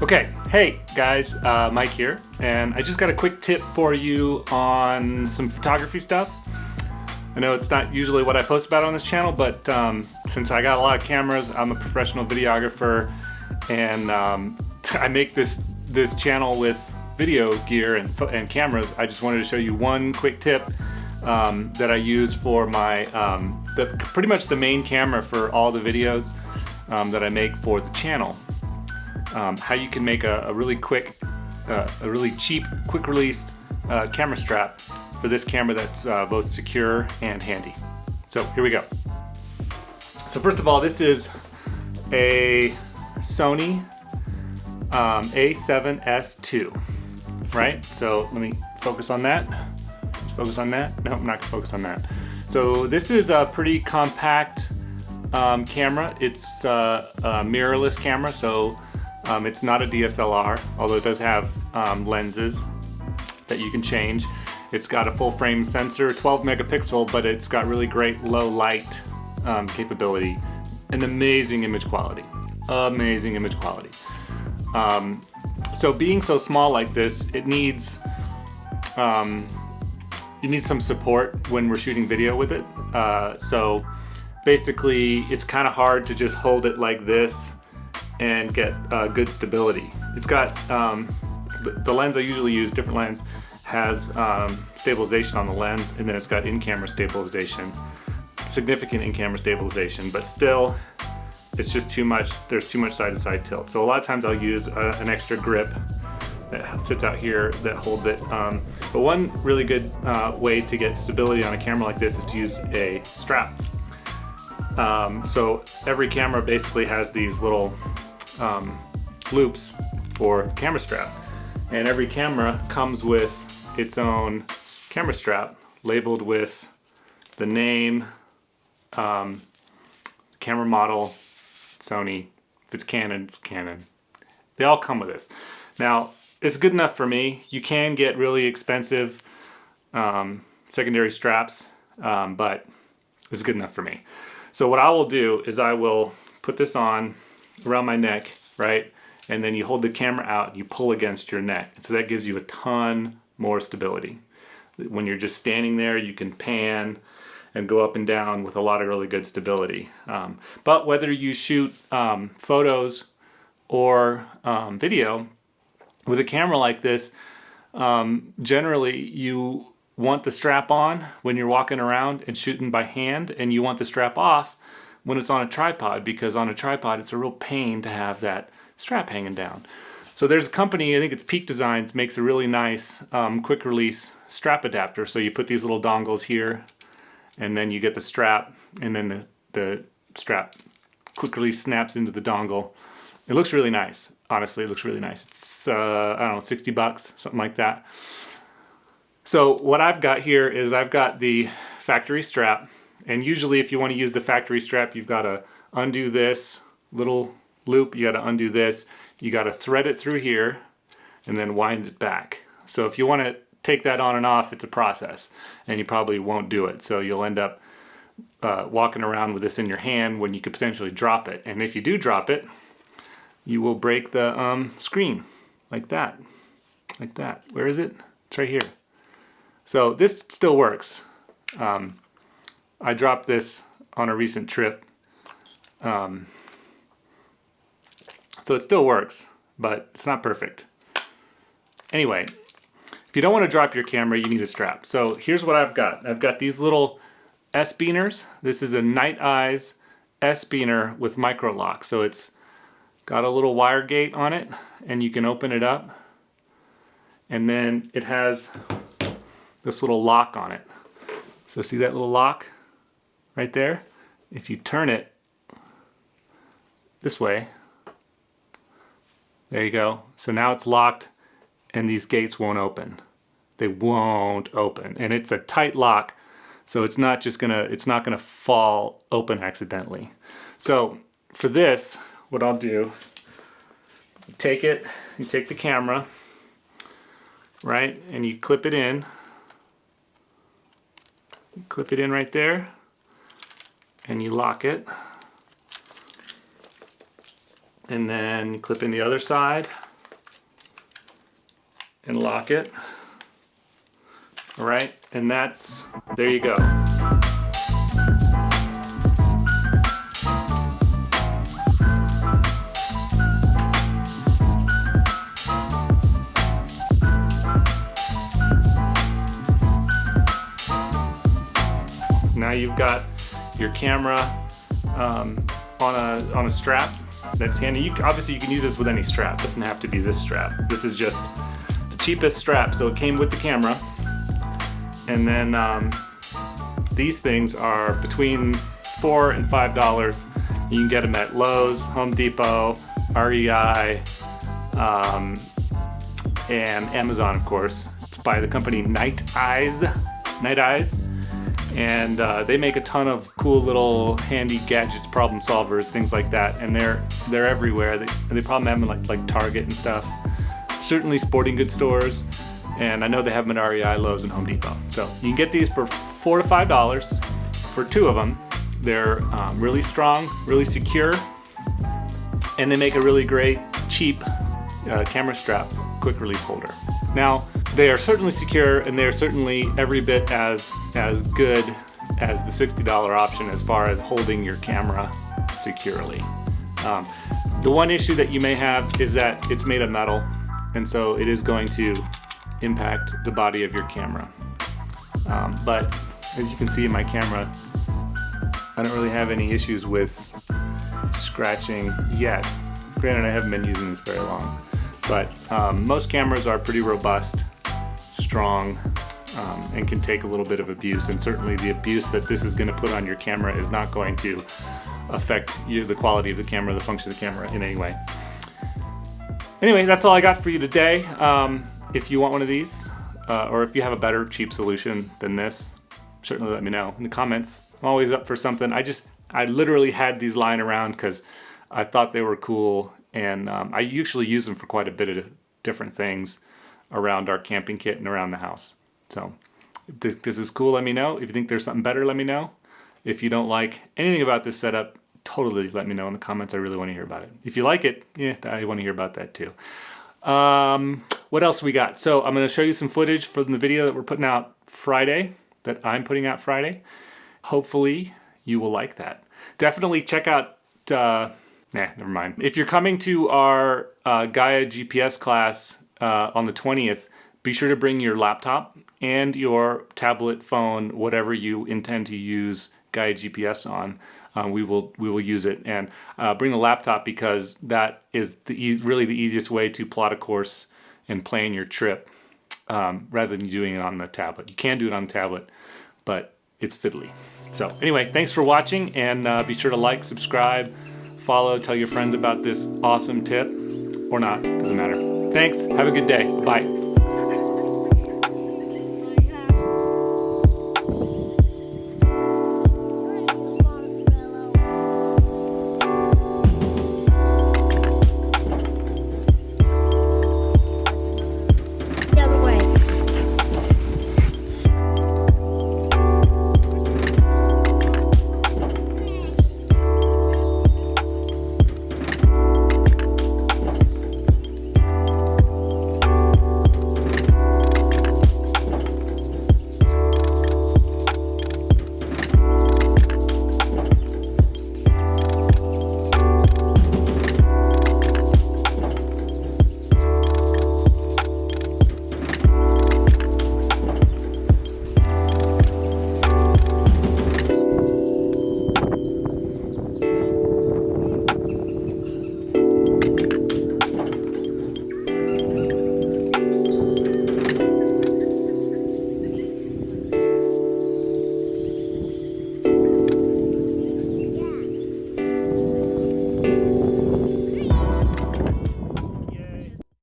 Okay, hey guys, Mike here, and I just got a quick tip for you on some photography stuff. I know it's not usually what I post about on this channel, but since I got a lot of cameras, I'm a professional videographer, and I make this channel with video gear and cameras. I just wanted to show you one quick tip that I use for my pretty much the main camera for all the videos that I make for the channel. How you can make a really quick, a really cheap, quick release camera strap for this camera that's both secure and handy. So here we go. So first of all, this is a Sony A7S II, right? So let me focus on that. Focus on that. No, I'm not gonna focus on that. So this is a pretty compact camera. It's a mirrorless camera, so it's not a DSLR, although it does have lenses that you can change. It's got a full frame sensor, 12 megapixel, but it's got really great low light capability and amazing image quality. Amazing image quality. So being so small like this, it needs you need some support when we're shooting video with it. So basically, it's kind of hard to just hold it like this and get good stability. It's got the lens I usually use, different lens, has stabilization on the lens, and then it's got in-camera stabilization, significant in-camera stabilization, but still it's just too much. There's too much side-to-side tilt. So a lot of times I'll use an extra grip that sits out here that holds it. But one really good way to get stability on a camera like this is to use a strap. So every camera basically has these little loops for camera strap, and every camera comes with its own camera strap labeled with the name, camera model, Sony. If it's Canon, it's Canon. They all come with this. Now, it's good enough for me. You can get really expensive secondary straps, but it's good enough for me. So what I will do is I will put this on around my neck, right? And then you hold the camera out and you pull against your neck. And so that gives you a ton more stability. When you're just standing there, you can pan and go up and down with a lot of really good stability. But whether you shoot photos or video with a camera like this, generally you want the strap on when you're walking around and shooting by hand, and you want the strap off when it's on a tripod, because on a tripod it's a real pain to have that strap hanging down. So there's a company, I think it's Peak Designs, makes a really nice quick release strap adapter. So you put these little dongles here, and then you get the strap, and then the strap quick release snaps into the dongle. It looks really nice. Honestly, it looks really nice. It's I don't know, 60 bucks, something like that. So what I've got here is I've got the factory strap, and usually if you want to use the factory strap, you've got to undo this little loop, you got to undo this, you got to thread it through here, and then wind it back. So if you want to take that on and off, it's a process, and you probably won't do it. So you'll end up walking around with this in your hand when you could potentially drop it. And if you do drop it, you will break the screen like that, like that. Where is it? It's right here. So this still works. I dropped this on a recent trip. So it still works, but it's not perfect. Anyway, if you don't want to drop your camera, you need a strap. So here's what I've got. I've got these little S-Biners. This is a Nite-Ize S-Biner with Microlock. So it's got a little wire gate on it, and you can open it up. And then it has this little lock on it. So see that little lock right there? If you turn it this way, there you go. So now it's locked, and these gates won't open. They won't open, and it's a tight lock, so it's not gonna fall open accidentally. So for this, what I'll do, you take the camera, right, and you clip it in. Clip it in right there, and you lock it. And then clip in the other side, and lock it. All right, and there you go. Now you've got your camera on a strap that's handy. Obviously you can use this with any strap. It doesn't have to be this strap. This is just the cheapest strap, so it came with the camera. And then these things are between $4 and $5. You can get them at Lowe's, Home Depot, REI, and Amazon, of course. It's by the company Nite-Ize. And they make a ton of cool little handy gadgets, problem solvers, things like that. And they're everywhere. They probably have them like Target and stuff. Certainly sporting goods stores. And I know they have them at REI, Lowe's, and Home Depot. So you can get these for $4 to $5 for 2 of them. They're really strong, really secure, and they make a really great, cheap camera strap, quick release holder. Now, they are certainly secure, and they are certainly every bit as good as the $60 option as far as holding your camera securely. The one issue that you may have is that it's made of metal, and so it is going to impact the body of your camera. But as you can see in my camera, I don't really have any issues with scratching yet. Granted, I haven't been using this very long, but most cameras are pretty robust, strong, and can take a little bit of abuse, and certainly the abuse that this is going to put on your camera is not going to affect the quality of the camera, the function of the camera in any way. Anyway, that's all I got for you today. If you want one of these, or if you have a better cheap solution than this, certainly let me know in the comments. I'm always up for something. I literally had these lying around because I thought they were cool, and I usually use them for quite a bit of different things around our camping kit and around the house. So if this is cool, let me know. If you think there's something better, let me know. If you don't like anything about this setup, totally let me know in the comments. I really want to hear about it. If you like it, yeah, I want to hear about that too. What else we got? So I'm going to show you some footage from the video that we're putting out Friday, that I'm putting out Friday. Hopefully you will like that. Definitely check out, never mind. If you're coming to our Gaia GPS class on the 20th, be sure to bring your laptop and your tablet, phone, whatever you intend to use Gaia GPS on. We will use it, and bring a laptop because that is really the easiest way to plot a course and plan your trip rather than doing it on the tablet. You can do it on the tablet, but it's fiddly. So anyway, thanks for watching, and be sure to like, subscribe, follow, tell your friends about this awesome tip, or not, doesn't matter. Thanks, have a good day, bye.